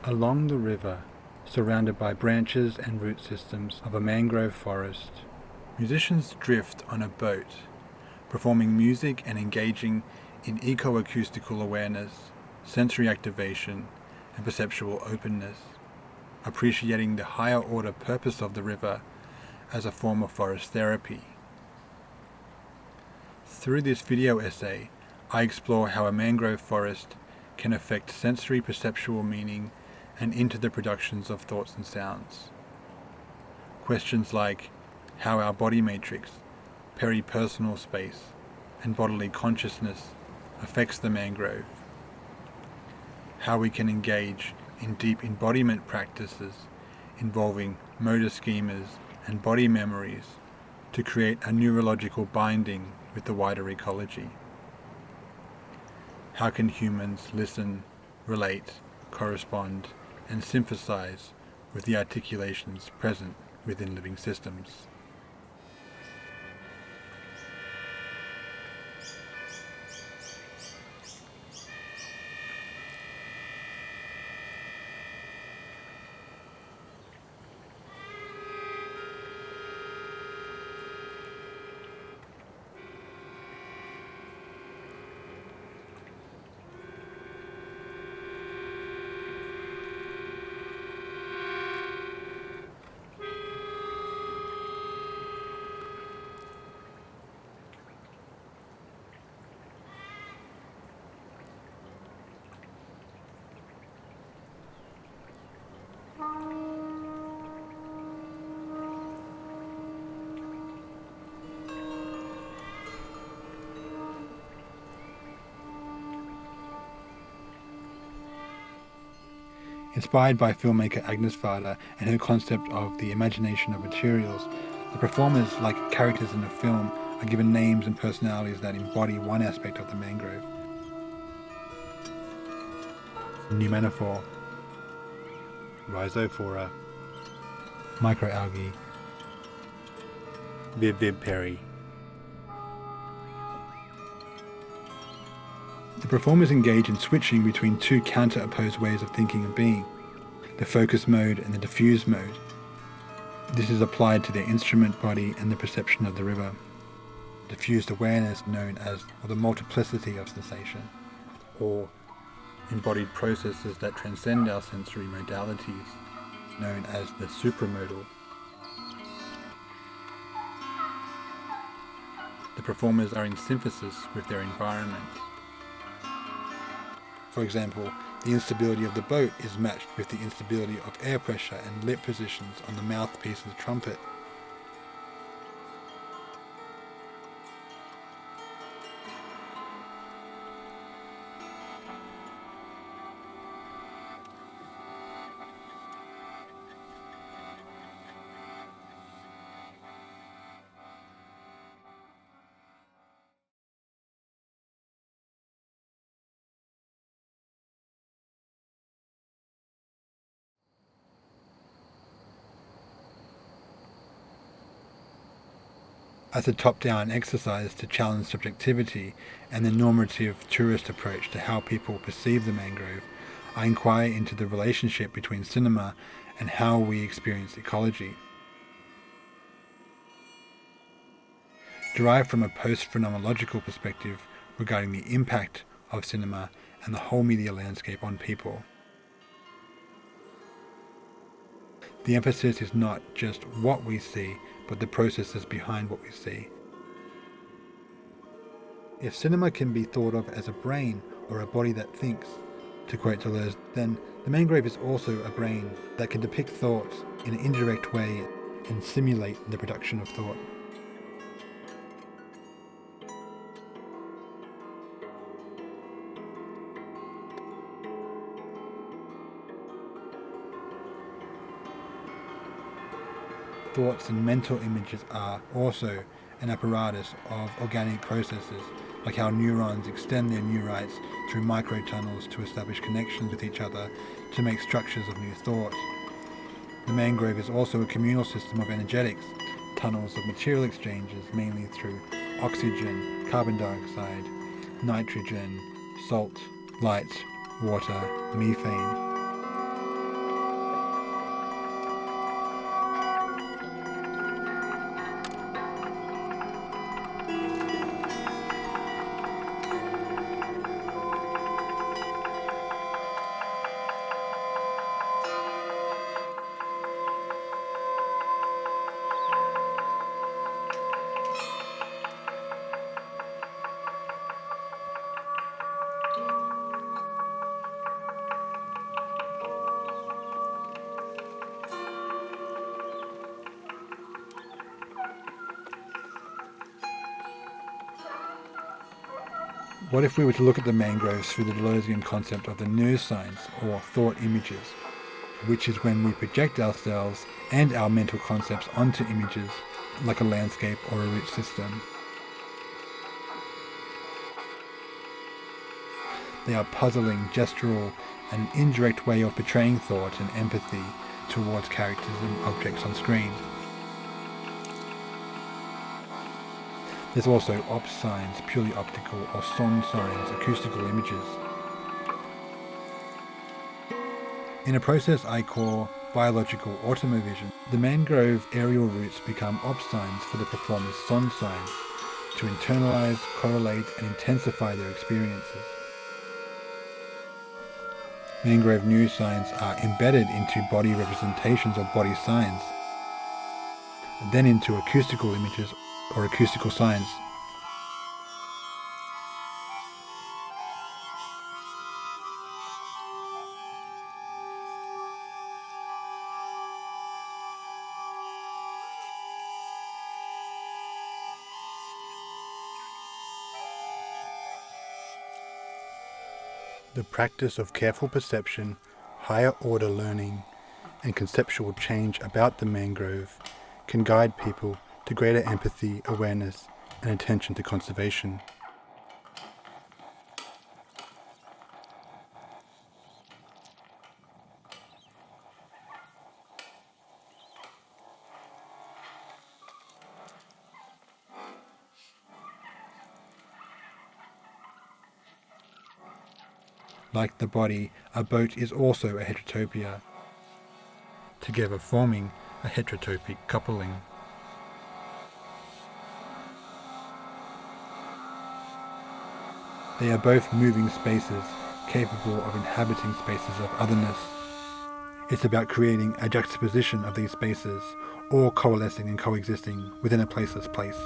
Along the river, surrounded by branches and root systems of a mangrove forest, musicians drift on a boat, performing music and engaging in ecoacoustical awareness, sensory activation, and perceptual openness, appreciating the higher order purpose of the river as a form of forest therapy. Through this video essay, I explore how a mangrove forest can affect sensory perceptual meaning and into the productions of thoughts and sounds. Questions like how our body matrix, peripersonal space, and bodily consciousness affects the mangrove, how we can engage in deep embodiment practices involving motor schemas and body memories to create a neurological binding with the wider ecology. How can humans listen, relate, correspond, and synthesize with the articulations present within living systems? Inspired by filmmaker Agnes Varda and her concept of the imagination of materials, the performers, like characters in a film, are given names and personalities that embody one aspect of the mangrove. Pneumanophore, Rhizophora, Microalgae, Vivipary. The performers engage in switching between two counter-opposed ways of thinking and being, the focus mode and the diffuse mode. This is applied to their instrument body and the perception of the river. Diffused awareness known as the multiplicity of sensation, or embodied processes that transcend our sensory modalities, known as the supramodal. The performers are in synthesis with their environment. For example, the instability of the boat is matched with the instability of air pressure and lip positions on the mouthpiece of the trumpet. As a top-down exercise to challenge subjectivity and the normative tourist approach to how people perceive the mangrove, I inquire into the relationship between cinema and how we experience ecology. Derived from a post-phenomenological perspective regarding the impact of cinema and the whole media landscape on people. The emphasis is not just what we see, but the processes behind what we see. If cinema can be thought of as a brain or a body that thinks, to quote Deleuze, then the mangrove is also a brain that can depict thoughts in an indirect way and simulate the production of thought. Thoughts and mental images are also an apparatus of organic processes, like how neurons extend their neurites through microtunnels to establish connections with each other to make structures of new thought. The mangrove is also a communal system of energetics, tunnels of material exchanges mainly through oxygen, carbon dioxide, nitrogen, salt, light, water, methane. What if we were to look at the mangroves through the Deleuzian concept of the neuroscience or thought images, which is when we project ourselves and our mental concepts onto images like a landscape or a root system. They are puzzling, gestural, and an indirect way of portraying thought and empathy towards characters and objects on screen. There's also op signs, purely optical, or son signs, acoustical images. In a process I call biological automovision, the mangrove aerial roots become op signs for the performer's son signs to internalize, correlate, and intensify their experiences. Mangrove neuroscience are embedded into body representations or body signs, then into acoustical images or acoustical signs. The practice of careful perception, higher order learning, and conceptual change about the mangrove can guide people to greater empathy, awareness, and attention to conservation. Like the body, a boat is also a heterotopia, together forming a heterotopic coupling. They are both moving spaces, capable of inhabiting spaces of otherness. It's about creating a juxtaposition of these spaces, all coalescing and coexisting within a placeless place.